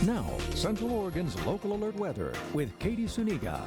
Now, Central Oregon's local alert weather with Katie Suniga.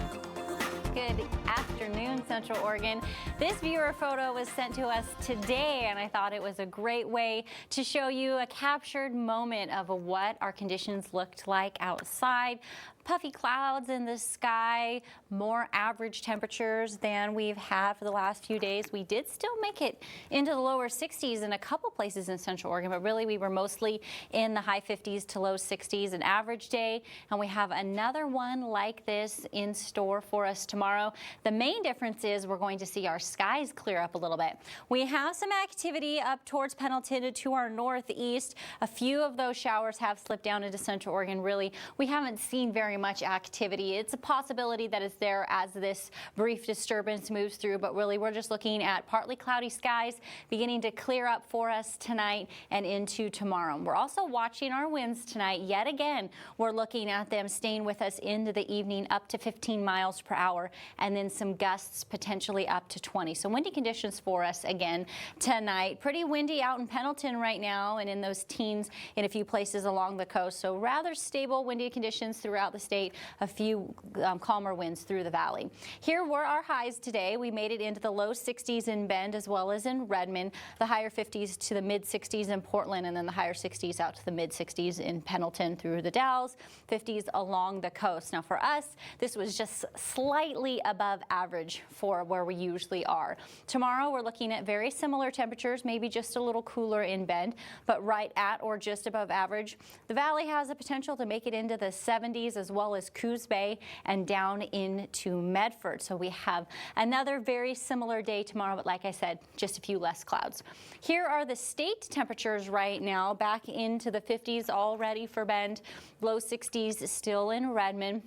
Good afternoon, Central Oregon. This viewer photo was sent to us today, and I thought it was a great way to show you a captured moment of what our conditions looked like outside. Puffy clouds in the sky, more average temperatures than we've had for the last few days. We did still make it into the lower 60s in a couple places in Central Oregon, but really we were mostly in the high 50s to low 60s, an average day, and we have another one like this in store for us tomorrow. The main difference is we're going to see our skies clear up a little bit. We have some activity up towards Pendleton to our northeast. A few of those showers have slipped down into Central Oregon. Really, we haven't seen very much activity. It's a possibility that it's there as this brief disturbance moves through, but really we're just looking at partly cloudy skies beginning to clear up for us tonight and into tomorrow. We're also watching our winds tonight. Yet again, we're looking at them staying with us into the evening up to 15 miles per hour, and then some gusts potentially up to 20. So windy conditions for us again tonight. Pretty windy out in Pendleton right now and in those teens in a few places along the coast. So rather stable windy conditions throughout the state, a few calmer winds through the valley. Here were our highs today. We made it into the low 60s in Bend as well as in Redmond, the higher 50s to the mid 60s in Portland, and then the higher 60s out to the mid 60s in Pendleton through the Dalles, 50s along the coast. Now for us, this was just slightly above average for where we usually are. Tomorrow we're looking at very similar temperatures, maybe just a little cooler in Bend, but right at or just above average. The valley has the potential to make it into the 70s as well as Coos Bay and down into Medford. So we have another very similar day tomorrow, but like I said, just a few less clouds. Here are the state temperatures right now, back into the 50s already for Bend, low 60s still in Redmond.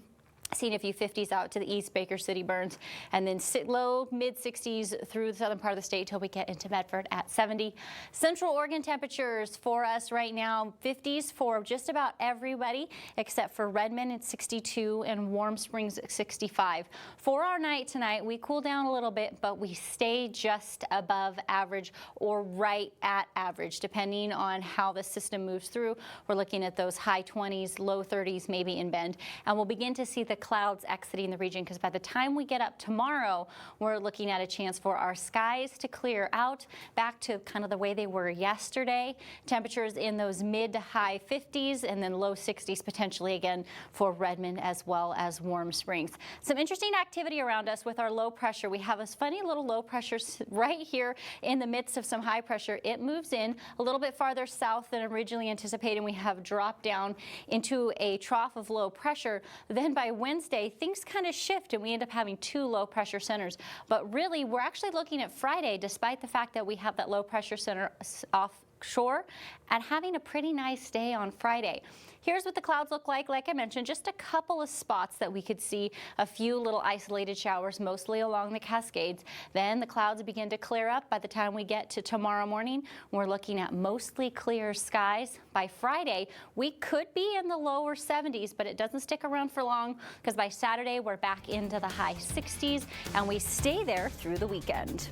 Seeing a few 50s out to the east, Baker City, Burns, and then low mid 60s through the southern part of the state till we get into Medford at 70. Central Oregon temperatures for us right now, 50s for just about everybody except for Redmond at 62 and Warm Springs at 65. For our night tonight, we cool down a little bit, but we stay just above average or right at average, depending on how the system moves through. We're looking at those high 20s, low 30s, maybe in Bend, and we'll begin to see the clouds exiting the region, because by the time we get up tomorrow, we're looking at a chance for our skies to clear out back to kind of the way they were yesterday. Temperatures in those mid to high 50s and then low 60s potentially again for Redmond as well as Warm Springs. Some interesting activity around us with our low pressure. We have this funny little low pressure right here in the midst of some high pressure. It moves in a little bit farther south than originally anticipated. We have dropped down into a trough of low pressure. Then by Wednesday, things kind of shift and we end up having two low pressure centers. But really, we're actually looking at Friday, despite the fact that we have that low pressure center offshore, and having a pretty nice day on Friday. Here's what the clouds look like I mentioned, just a couple of spots that we could see a few little isolated showers, mostly along the Cascades. Then the clouds begin to clear up by the time we get to tomorrow morning. We're looking at mostly clear skies. By Friday, we could be in the lower 70s, but it doesn't stick around for long, because by Saturday, we're back into the high 60s, and we stay there through the weekend.